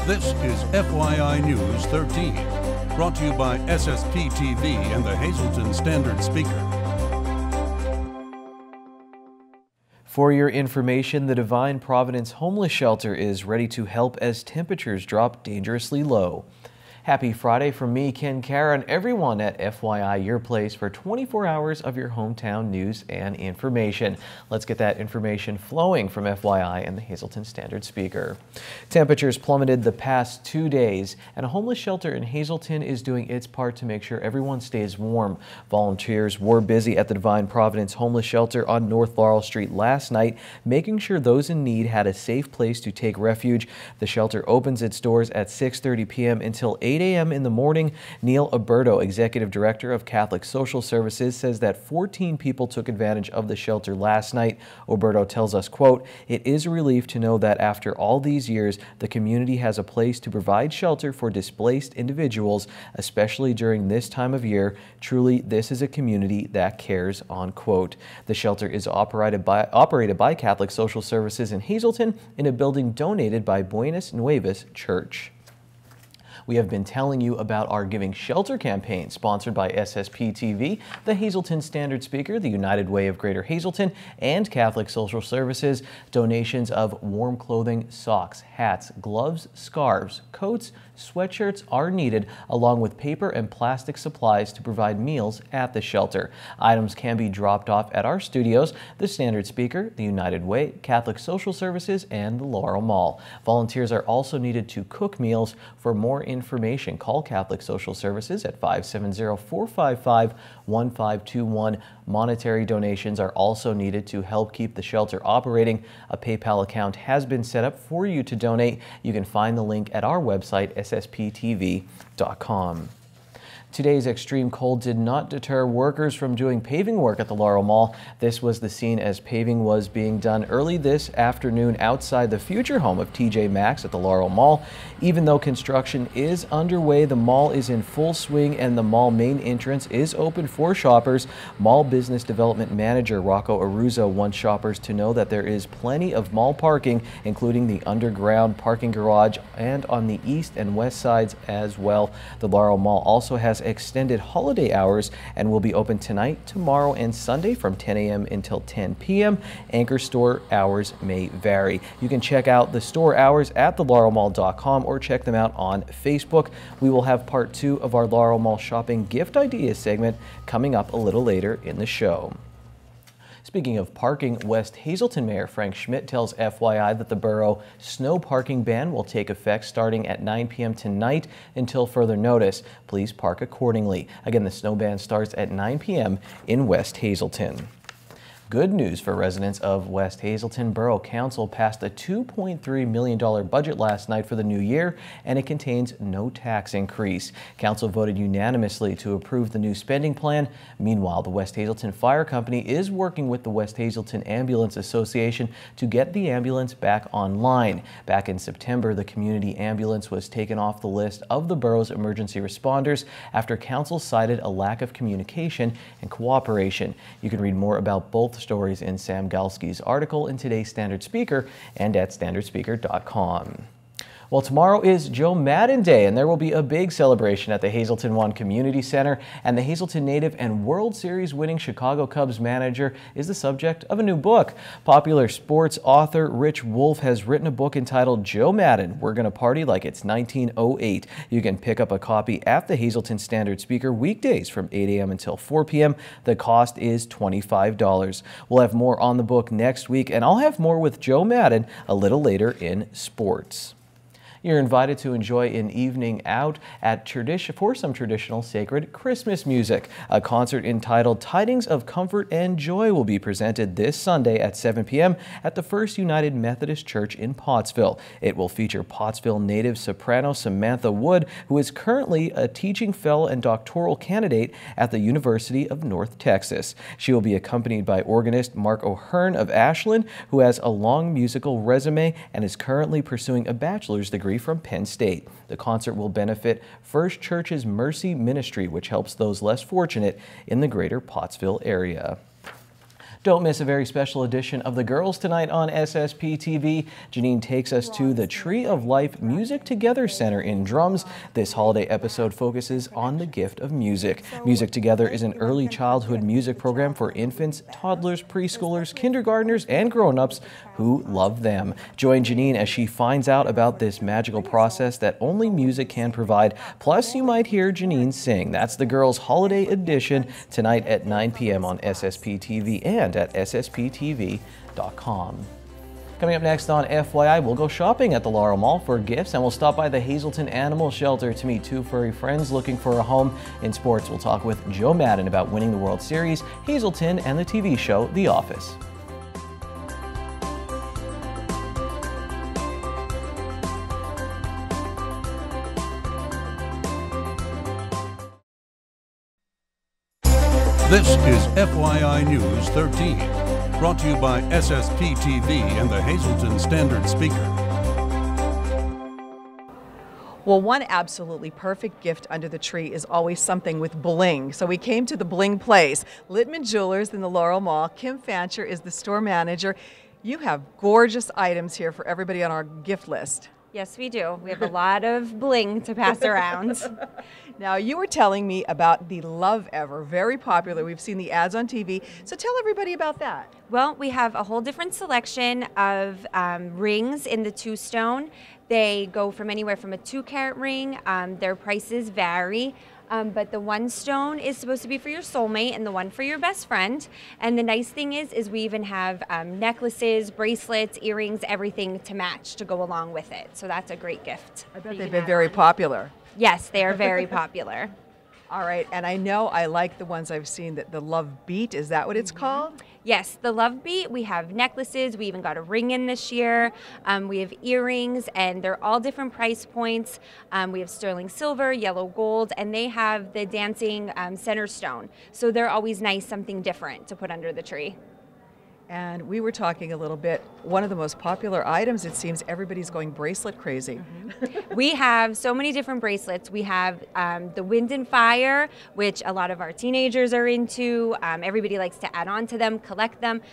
This is FYI News 13, brought to you by SSP TV and the Hazleton Standard Speaker. For your information, the Divine Providence Homeless Shelter is ready to help as temperatures drop dangerously low. Happy Friday from me, Ken Kara, and everyone at FYI, your place for 24 hours of your hometown news and information. Let's get that information flowing from FYI and the Hazleton Standard Speaker. Temperatures plummeted the past 2 days, and a homeless shelter in Hazleton is doing its part to make sure everyone stays warm. Volunteers were busy at the Divine Providence Homeless Shelter on North Laurel Street last night, making sure those in need had a safe place to take refuge. The shelter opens its doors at 6:30 p.m. until 8 a.m. in the morning. Neil Alberto, Executive Director of Catholic Social Services, says that 14 people took advantage of the shelter last night. Alberto tells us, quote, "It is a relief to know that after all these years, the community has a place to provide shelter for displaced individuals, especially during this time of year. Truly, this is a community that cares," unquote. The shelter is operated by Catholic Social Services in Hazleton in a building donated by Buenas Nuevas Church. We have been telling you about our Giving Shelter campaign, sponsored by SSP TV, the Hazleton Standard Speaker, the United Way of Greater Hazleton, and Catholic Social Services. Donations of warm clothing, socks, hats, gloves, scarves, coats, sweatshirts are needed, along with paper and plastic supplies to provide meals at the shelter. Items can be dropped off at our studios, the Standard Speaker, the United Way, Catholic Social Services, and the Laurel Mall. Volunteers are also needed to cook meals. For more information, call Catholic Social Services at 570-455-1521. Monetary donations are also needed to help keep the shelter operating. A PayPal account has been set up for you to donate. You can find the link at our website, ssptv.com. Today's extreme cold did not deter workers from doing paving work at the Laurel Mall. This was the scene as paving was being done early this afternoon outside the future home of TJ Maxx at the Laurel Mall. Even though construction is underway, the mall is in full swing and the mall main entrance is open for shoppers. Mall Business Development Manager Rocco Aruzo wants shoppers to know that there is plenty of mall parking, including the underground parking garage and on the east and west sides as well. The Laurel Mall also has extended holiday hours and will be open tonight, tomorrow, and Sunday from 10 a.m. until 10 p.m. Anchor store hours may vary. You can check out the store hours at thelaurelmall.com or check them out on Facebook. We will have part 2 of our Laurel Mall shopping gift ideas segment coming up a little later in the show. Speaking of parking, West Hazleton Mayor Frank Schmidt tells FYI that the borough snow parking ban will take effect starting at 9 p.m. tonight until further notice. Please park accordingly. Again, the snow ban starts at 9 p.m. in West Hazleton. Good news for residents of West Hazleton. Borough Council passed a $2.3 million budget last night for the new year, and it contains no tax increase. Council voted unanimously to approve the new spending plan. Meanwhile, the West Hazleton Fire Company is working with the West Hazleton Ambulance Association to get the ambulance back online. Back in September, the community ambulance was taken off the list of the borough's emergency responders after Council cited a lack of communication and cooperation. You can read more about both stories in Sam Galski's article in today's Standard Speaker and at standardspeaker.com. Well, tomorrow is Joe Maddon Day, and there will be a big celebration at the Hazleton One Community Center. And the Hazleton native and World Series winning Chicago Cubs manager is the subject of a new book. Popular sports author Rich Wolf has written a book entitled Joe Maddon, We're Gonna Party Like It's 1908. You can pick up a copy at the Hazleton Standard Speaker weekdays from 8 a.m. until 4 p.m. The cost is $25. We'll have more on the book next week, and I'll have more with Joe Maddon a little later in sports. You're invited to enjoy an evening out at for some traditional sacred Christmas music. A concert entitled Tidings of Comfort and Joy will be presented this Sunday at 7 p.m. at the First United Methodist Church in Pottsville. It will feature Pottsville native soprano Samantha Wood, who is currently a teaching fellow and doctoral candidate at the University of North Texas. She will be accompanied by organist Mark O'Hearn of Ashland, who has a long musical resume and is currently pursuing a bachelor's degree from Penn State. The concert will benefit First Church's Mercy Ministry, which helps those less fortunate in the greater Pottsville area. Don't miss a very special edition of The Girls tonight on SSP TV. Janine takes us to the Tree of Life Music Together Center in Drums. This holiday episode focuses on the gift of music. Music Together is an early childhood music program for infants, toddlers, preschoolers, kindergartners, and grown-ups who love them. Join Janine as she finds out about this magical process that only music can provide. Plus, you might hear Janine sing. That's The Girls Holiday Edition tonight at 9 p.m. on SSP TV and at ssptv.com. Coming up next on FYI, we'll go shopping at the Laurel Mall for gifts, and we'll stop by the Hazelton Animal Shelter to meet two furry friends looking for a home. In sports, we'll talk with Joe Madden about winning the World Series, Hazelton, and the TV show The Office. This is FYI News 13, brought to you by SSP TV and the Hazelton Standard Speaker. Well, one absolutely perfect gift under the tree is always something with bling. So we came to the bling place, Littman Jewelers in the Laurel Mall. Kim Fancher is the store manager. You have gorgeous items here for everybody on our gift list. Yes, we do. We have a lot of bling to pass around. Now, you were telling me about the Love Ever, very popular. We've seen the ads on TV. So tell everybody about that. Well, we have a whole different selection of rings in the 2-stone. They go from anywhere from a 2-carat ring. Their prices vary. But the 1 stone is supposed to be for your soulmate and the 1 for your best friend. And the nice thing is we even have necklaces, bracelets, earrings, everything to match to go along with it. So that's a great gift. I bet they've been very popular. Yes, they are very popular. All right, and I know I like the ones I've seen, that the Love Beat, is that what it's called? Yes, the Love Beat. We have necklaces. We even got a ring in this year. We have earrings, and they're all different price points. We have sterling silver, yellow gold, and they have the dancing center stone. So they're always nice, something different to put under the tree. And we were talking a little bit, one of the most popular items, it seems everybody's going bracelet crazy. We have so many different bracelets. We have the Wind and Fire, which a lot of our teenagers are into. Everybody likes to add on to them, collect them.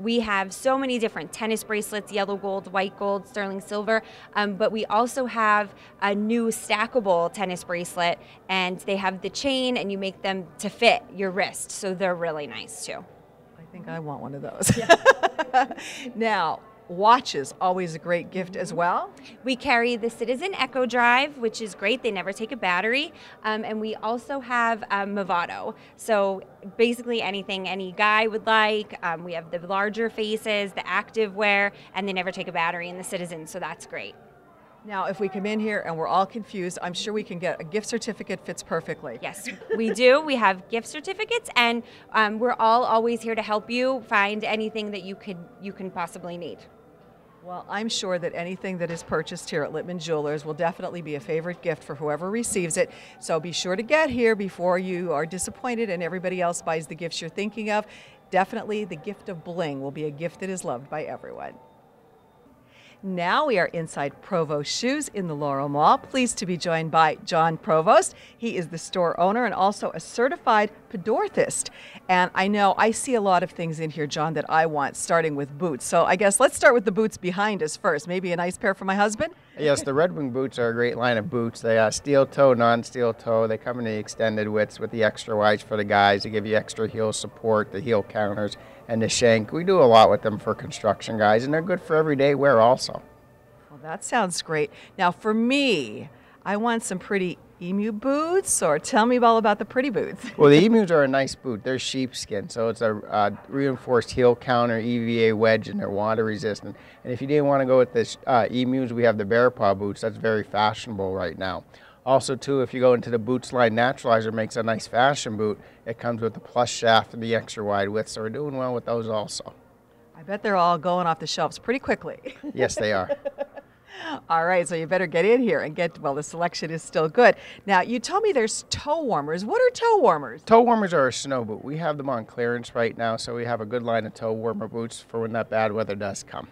We have so many different tennis bracelets, yellow gold, white gold, sterling silver. But we also have a new stackable tennis bracelet, and they have the chain, and you make them to fit your wrist. So they're really nice too. I think I want one of those. Yeah. Now, watches, always a great gift as well. We carry the Citizen Echo Drive, which is great. They never take a battery. And we also have Movado. So basically anything any guy would like. We have the larger faces, the active wear, and they never take a battery in the Citizen, so that's great. Now, if we come in here and we're all confused, I'm sure we can get a gift certificate, fits perfectly. Yes, we do. We have gift certificates, and we're all always here to help you find anything that you can possibly need. Well, I'm sure that anything that is purchased here at Littman Jewelers will definitely be a favorite gift for whoever receives it. So be sure to get here before you are disappointed and everybody else buys the gifts you're thinking of. Definitely the gift of bling will be a gift that is loved by everyone. Now we are inside Provost Shoes in the Laurel Mall. Pleased to be joined by John Provost. He is the store owner and also a certified podorthist. And I know I see a lot of things in here, John, that I want, starting with boots. So I guess let's start with the boots behind us first. Maybe a nice pair for my husband? Yes, the Red Wing boots are a great line of boots. They are steel toe, non-steel toe. They come in the extended widths with the extra wides for the guys. They give you extra heel support, the heel counters, and the shank. We do a lot with them for construction guys, and they're good for everyday wear also. Well, that sounds great. Now for me, I want some pretty emu boots, or tell me all about the pretty boots. Well, the emus are a nice boot. They're sheepskin, so it's a reinforced heel counter, EVA wedge, and they're water resistant. And if you didn't want to go with this emus, we have the bear paw boots. That's very fashionable right now. Also, too, if you go into the Boots line, Naturalizer makes a nice fashion boot. It comes with the plus shaft and the extra wide width, so we're doing well with those also. I bet they're all going off the shelves pretty quickly. Yes, they are. All right, so you better get in here and get, well, the selection is still good. Now, you told me there's toe warmers. What are toe warmers? Toe warmers are a snow boot. We have them on clearance right now, so we have a good line of toe warmer boots for when that bad weather does come.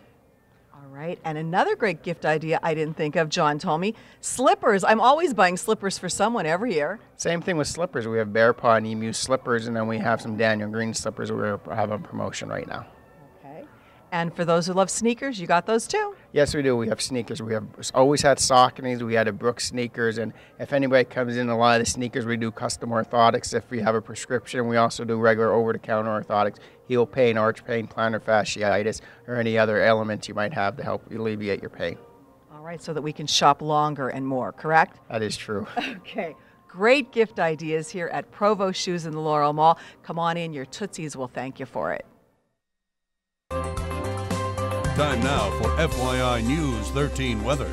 All right, and another great gift idea I didn't think of, John told me, slippers. I'm always buying slippers for someone every year. Same thing with slippers. We have Bear Paw and Emu slippers, and then we have some Daniel Green slippers we have on promotion right now. Okay. And for those who love sneakers, you got those too? Yes, we do. We have sneakers. We have always had Sauconys. We had a Brooks sneakers, and if anybody comes in, a lot of the sneakers, we do custom orthotics. If we have a prescription, we also do regular over-the-counter orthotics, heel pain, arch pain, plantar fasciitis, or any other ailments you might have to help alleviate your pain. All right, so that we can shop longer and more, correct? That is true. Okay. Great gift ideas here at Provo Shoes in the Laurel Mall. Come on in. Your Tootsies will thank you for it. Time now for FYI News 13 weather.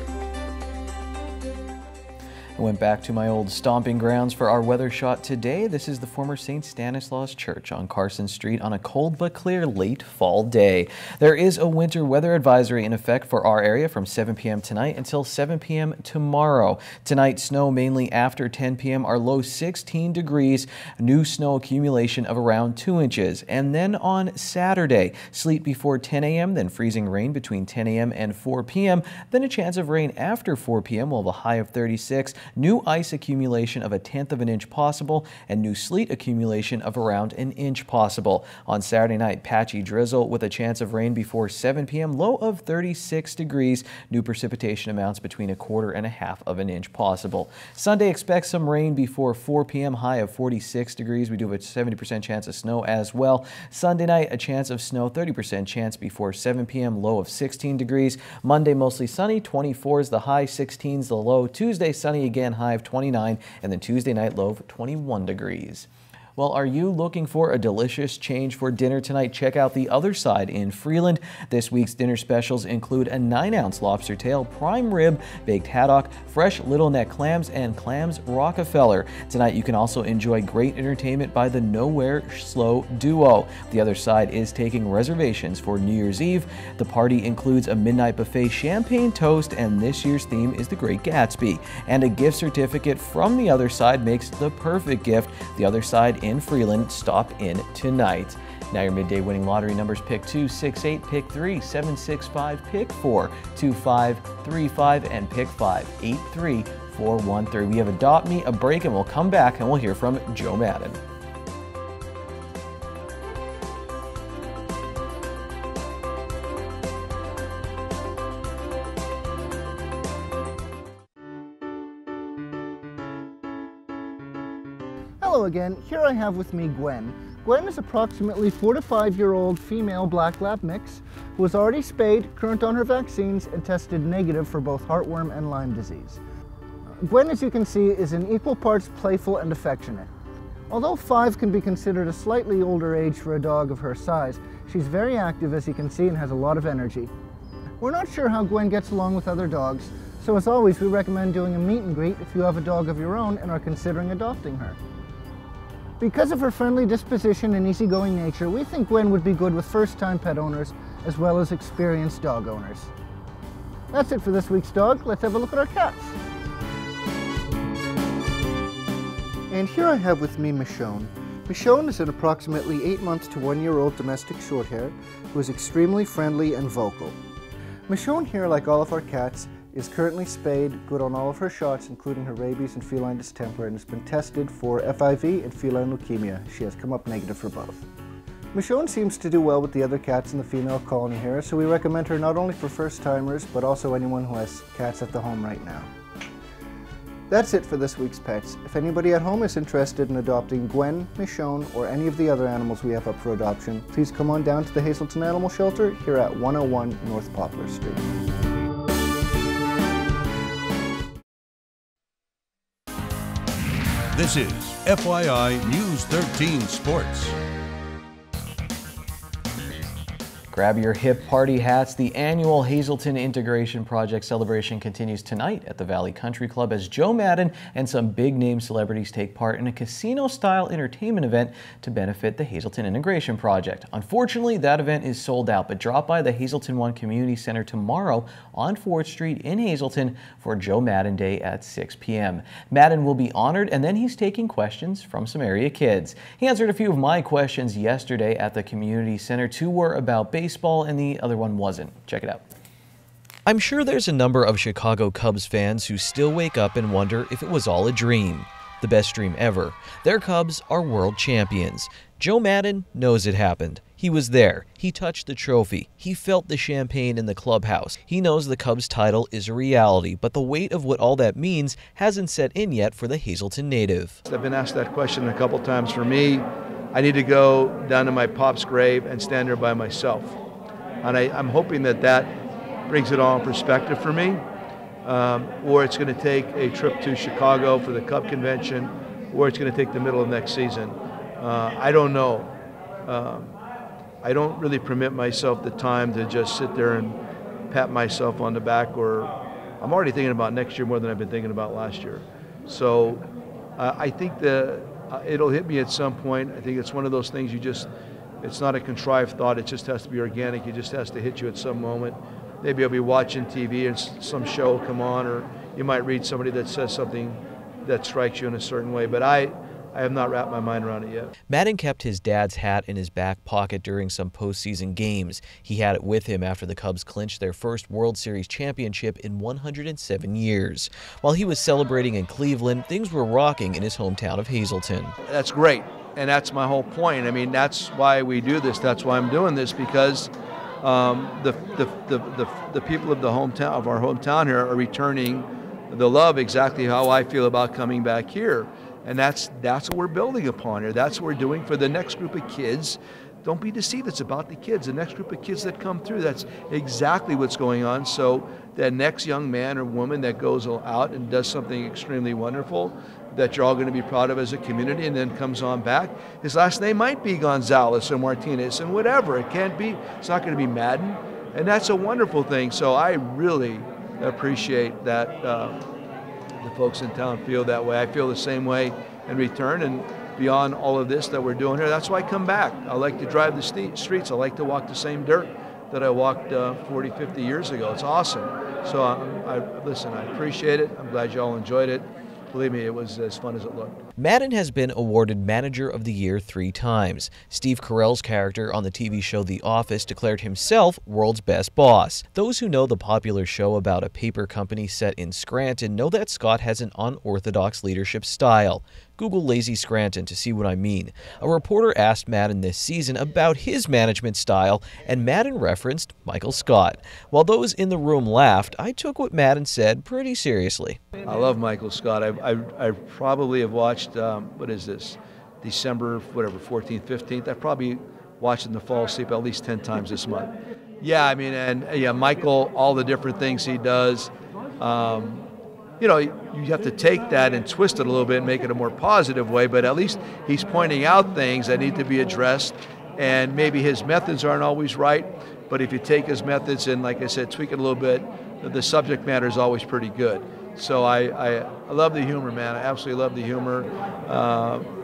I went back to my old stomping grounds for our weather shot today. This is the former St. Stanislaus Church on Carson Street on a cold but clear late fall day. There is a winter weather advisory in effect for our area from 7 p.m. tonight until 7 p.m. tomorrow. Tonight, snow mainly after 10 p.m. Our low 16 degrees, new snow accumulation of around 2 inches. And then on Saturday, sleet before 10 a.m., then freezing rain between 10 a.m. and 4 p.m., then a chance of rain after 4 p.m. We'll have a high of 36. New ice accumulation of 1/10 of an inch possible, and new sleet accumulation of around 1 inch possible. On Saturday night, patchy drizzle with a chance of rain before 7 p.m. Low of 36 degrees. New precipitation amounts between 1/4 and 1/2 of an inch possible. Sunday, expect some rain before 4 p.m. High of 46 degrees. We do have a 70% chance of snow as well. Sunday night, a chance of snow, 30% chance before 7 p.m. Low of 16 degrees. Monday, mostly sunny, 24 is the high, 16 is the low. Tuesday, sunny again, high of 29, and then Tuesday night low of 21 degrees. Well, are you looking for a delicious change for dinner tonight? Check out The Other Side in Freeland. This week's dinner specials include a 9-ounce lobster tail, prime rib, baked haddock, fresh little neck clams, and clams Rockefeller. Tonight, you can also enjoy great entertainment by the Nowhere Slow Duo. The Other Side is taking reservations for New Year's Eve. The party includes a midnight buffet, champagne toast, and this year's theme is The Great Gatsby. And a gift certificate from The Other Side makes the perfect gift. The Other Side in Freeland. Stop in tonight. Now your midday winning lottery numbers: pick 2, 6, 8, pick 3, 7, 6, 5, pick 4, 2, 5, 3, 5, and pick 5, 8, 3, 4, 1, 3. We have Adopt Me, a break, and we'll come back and we'll hear from Joe Madden. Hello again, here I have with me Gwen. Gwen is approximately 4 to 5-year-old female Black Lab mix who was already spayed, current on her vaccines, and tested negative for both heartworm and Lyme disease. Gwen, as you can see, is in equal parts playful and affectionate. Although 5 can be considered a slightly older age for a dog of her size, she's very active, as you can see, and has a lot of energy. We're not sure how Gwen gets along with other dogs, so as always, we recommend doing a meet and greet if you have a dog of your own and are considering adopting her. Because of her friendly disposition and easygoing nature, we think Gwen would be good with first-time pet owners as well as experienced dog owners. That's it for this week's dog. Let's have a look at our cats. And here I have with me Michonne. Michonne is an approximately 8-month to 1-year-old domestic shorthair who is extremely friendly and vocal. Michonne here, like all of our cats, is currently spayed, good on all of her shots, including her rabies and feline distemper, and has been tested for FIV and feline leukemia. She has come up negative for both. Michonne seems to do well with the other cats in the female colony here, so we recommend her not only for first-timers, but also anyone who has cats at the home right now. That's it for this week's pets. If anybody at home is interested in adopting Gwen, Michonne, or any of the other animals we have up for adoption, please come on down to the Hazelton Animal Shelter here at 101 North Poplar Street. This is FYI News 13 Sports. Grab your hip party hats. The annual Hazelton Integration Project celebration continues tonight at the Valley Country Club as Joe Madden and some big-name celebrities take part in a casino-style entertainment event to benefit the Hazelton Integration Project. Unfortunately, that event is sold out, but drop by the Hazelton One Community Center tomorrow on 4th Street in Hazelton for Joe Madden Day at 6 p.m. Madden will be honored, and then he's taking questions from some area kids. He answered a few of my questions yesterday at the Community Center. 2 were about baseball and the other one wasn't. Check it out. I'm sure there's a number of Chicago Cubs fans who still wake up and wonder if it was all a dream. The best dream ever. Their Cubs are world champions. Joe Maddon knows it happened. He was there. He touched the trophy. He felt the champagne in the clubhouse. He knows the Cubs title is a reality, but the weight of what all that means hasn't set in yet for the Hazleton native. I've been asked that question a couple times. For me, I need to go down to my pop's grave and stand there by myself. And I'm hoping that that brings it all in perspective for me. Or it's going to take a trip to Chicago for the Cub convention, or it's going to take the middle of next season. I don't know. I don't really permit myself the time to just sit there and pat myself on the back, or I'm already thinking about next year more than I've been thinking about last year. So I think it'll hit me at some point. I think it's one of those things it's not a contrived thought, it just has to be organic. It just has to hit you at some moment. Maybe I'll be watching TV and some show will come on, or you might read somebody that says something that strikes you in a certain way. But I have not wrapped my mind around it yet. Maddon kept his dad's hat in his back pocket during some postseason games. He had it with him after the Cubs clinched their first World Series championship in 107 years. While he was celebrating in Cleveland, things were rocking in his hometown of Hazleton. That's great, and that's my whole point. I mean, that's why we do this. That's why I'm doing this, because the people of our hometown here are returning the love exactly how I feel about coming back here. And that's what we're building upon here. That's what we're doing for the next group of kids. Don't be deceived, it's about the kids, the next group of kids that come through. That's exactly what's going on. So that next young man or woman that goes out and does something extremely wonderful that you're all going to be proud of as a community, and then comes on back, his last name might be Gonzalez or Martinez and whatever. It can't be, it's not going to be Maddon. And that's a wonderful thing. So I really appreciate that the folks in town feel that way. I feel the same way in return, and beyond all of this that we're doing here, that's why I come back. I like to drive the streets. I like to walk the same dirt that I walked 40, 50 years ago. It's awesome. So listen, I appreciate it. I'm glad you all enjoyed it. Believe me, it was as fun as it looked. Maddon has been awarded Manager of the Year 3 times. Steve Carell's character on the TV show The Office declared himself world's best boss. Those who know the popular show about a paper company set in Scranton know that Scott has an unorthodox leadership style. Google Lazy Scranton to see what I mean. A reporter asked Maddon this season about his management style, and Maddon referenced Michael Scott. While those in the room laughed, I took what Maddon said pretty seriously. I love Michael Scott. I probably have watched, what is this, December, 14th, 15th. I've probably watched him to fall asleep at least 10 times this month. Yeah, I mean, and yeah, Michael, all the different things he does. You know, you have to take that and twist it a little bit and make it a more positive way, but at least he's pointing out things that need to be addressed, and maybe his methods aren't always right, but if you take his methods and, like I said, tweak it a little bit, the subject matter is always pretty good. So I love the humor, man. I absolutely love the humor.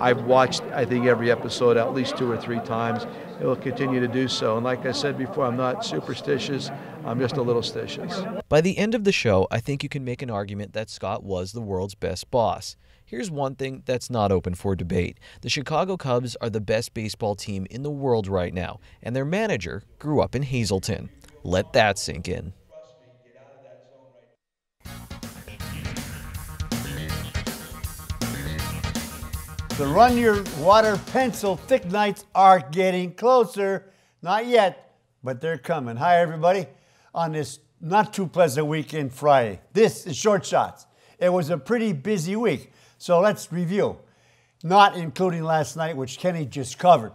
I've watched, I think, every episode at least 2 or 3 times. It will continue to do so. And like I said before, I'm not superstitious. I'm just a little stitious. By the end of the show, I think you can make an argument that Scott was the world's best boss. Here's one thing that's not open for debate. The Chicago Cubs are the best baseball team in the world right now, and their manager grew up in Hazleton. Let that sink in. The Run Your Water pencil thick nights are getting closer. Not yet, but they're coming. Hi, everybody. On this not too pleasant weekend Friday. This is Short Shots. It was a pretty busy week, so let's review. Not including last night, which Kenny just covered.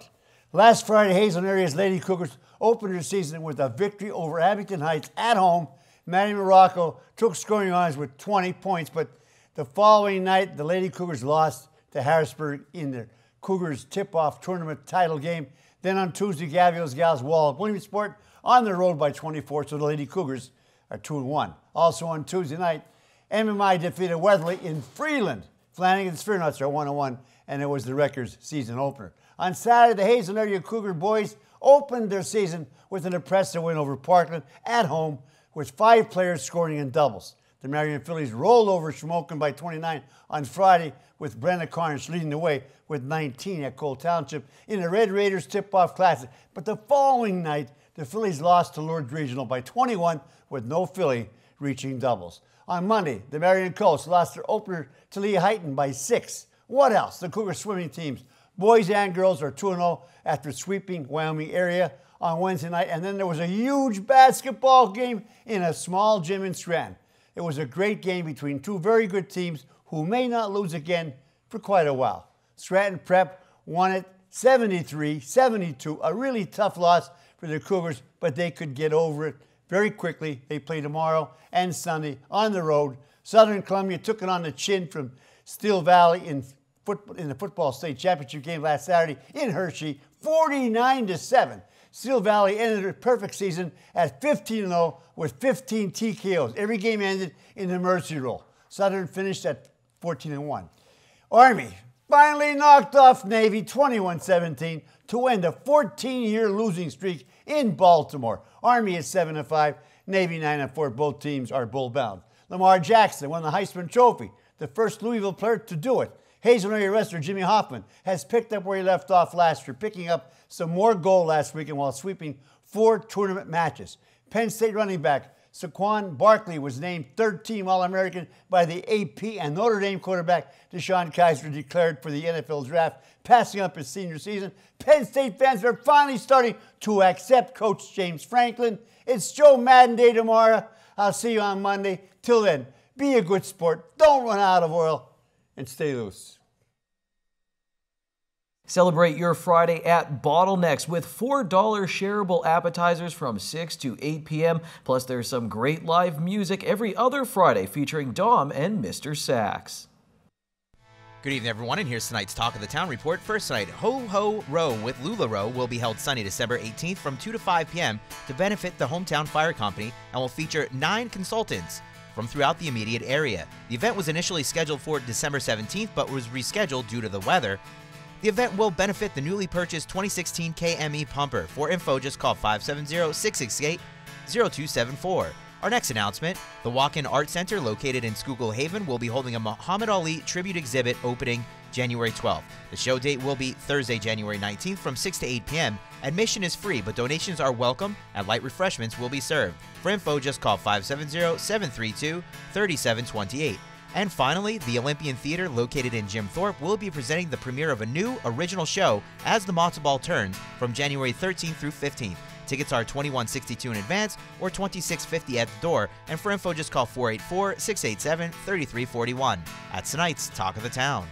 Last Friday, Hazleton area's Lady Cougars opened their season with a victory over Abington Heights at home. Manny Morocco took scoring honors with 20 points, but the following night, the Lady Cougars lost to Harrisburg in the Cougars tip-off tournament title game. Then on Tuesday, Gavials Gals walled Williamsport on the road by 24, so the Lady Cougars are 2-1. Also on Tuesday night, MMI defeated Weatherly in Freeland. Flanagan's Spear Nuts are 1-1, and it was the Wreckers' season opener. On Saturday, the Hazleton area Cougar boys opened their season with an impressive win over Parkland at home, with 5 players scoring in doubles. The Marion Phillies rolled over Shamokin by 29 on Friday, with Brenda Carnes leading the way with 19 at Cole Township in the Red Raiders Tip-Off Classic. But the following night, the Phillies lost to Lourdes Regional by 21 with no Philly reaching doubles. On Monday, the Marion Colts lost their opener to Lehighton by 6. What else? The Cougar swimming teams, boys and girls, are 2-0 after sweeping Wyoming area on Wednesday night. And then there was a huge basketball game in a small gym in Scranton. It was a great game between two very good teams who may not lose again for quite a while. Scranton Prep won it 73-72, a really tough loss for the Cougars, but they could get over it very quickly. They play tomorrow and Sunday on the road. Southern Columbia took it on the chin from Steel Valley in the football state championship game last Saturday in Hershey, 49-7. Steel Valley ended their perfect season at 15-0 with 15 TKOs. Every game ended in the mercy roll. Southern finished at 14-1. Army finally knocked off Navy 21-17 to end a 14-year losing streak in Baltimore. Army is 7-5, Navy 9-4. Both teams are bull-bound. Lamar Jackson won the Heisman Trophy, the first Louisville player to do it. Hazel area wrestler Jimmy Hoffman has picked up where he left off last year, picking up some more gold last weekend while sweeping 4 tournament matches. Penn State running back Saquon Barkley was named third-team All-American by the AP, and Notre Dame quarterback Deshaun Kaiser declared for the NFL draft, passing up his senior season. Penn State fans are finally starting to accept Coach James Franklin. It's Joe Madden Day tomorrow. I'll see you on Monday. Till then, be a good sport, don't run out of oil, and stay loose. Celebrate your Friday at Bottlenecks with $4 shareable appetizers from 6 to 8 p.m. Plus, there's some great live music every other Friday featuring Dom and Mr. Sax. Good evening, everyone, and here's tonight's Talk of the Town report. First tonight, Ho Ho Row with LuLaRoe will be held Sunday, December 18th from 2 to 5 p.m. to benefit the Hometown Fire Company and will feature 9 consultants from throughout the immediate area. The event was initially scheduled for December 17th, but was rescheduled due to the weather. The event will benefit the newly purchased 2016 KME pumper. For info, just call 570-668-0274. Our next announcement, the Walk-In Art Center located in Schuylkill Haven will be holding a Muhammad Ali tribute exhibit opening January 12th. The show date will be Thursday, January 19th from 6 to 8 p.m. Admission is free, but donations are welcome and light refreshments will be served. For info, just call 570-732-3728. And finally, the Olympian Theater, located in Jim Thorpe, will be presenting the premiere of a new original show, As the Matzo Ball Turns, from January 13th through 15th. Tickets are $21.62 in advance or $26.50 at the door. And for info, just call 484-687-3341. That's tonight's Talk of the Town.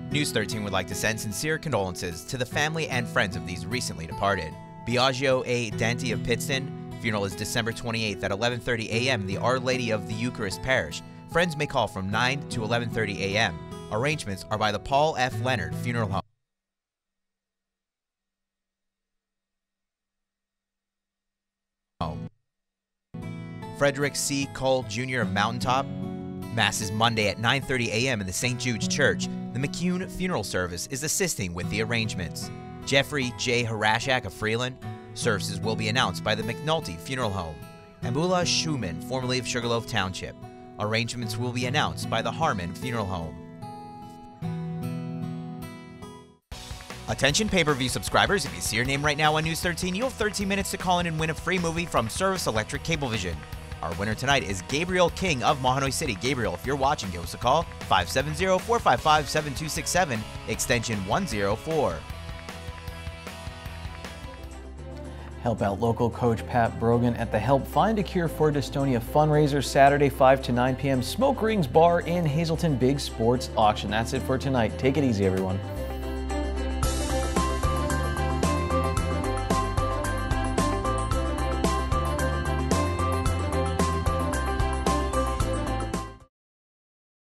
News 13 would like to send sincere condolences to the family and friends of these recently departed. Biagio A. Dante of Pittston. Funeral is December 28th at 11:30 a.m. the Our Lady of the Eucharist Parish. Friends may call from 9 to 11:30 a.m. Arrangements are by the Paul F. Leonard Funeral Home. Frederick C. Cole Jr. of Mountaintop. Mass is Monday at 9:30 a.m. in the St. Jude's Church. The McCune Funeral Service is assisting with the arrangements. Jeffrey J. Harashak of Freeland. Services will be announced by the McNulty Funeral Home. Ambula Schumann, formerly of Sugarloaf Township. Arrangements will be announced by the Harmon Funeral Home. Attention pay-per-view subscribers, if you see your name right now on News 13, you have 13 minutes to call in and win a free movie from Service Electric Cablevision. Our winner tonight is Gabriel King of Mahanoy City. Gabriel, if you're watching, give us a call, 570-455-7267, extension 104. Help out local coach Pat Brogan at the Help Find a Cure for Dystonia fundraiser Saturday 5 to 9 p.m. Smoke Rings Bar in Hazelton Big Sports Auction. That's it for tonight. Take it easy, everyone.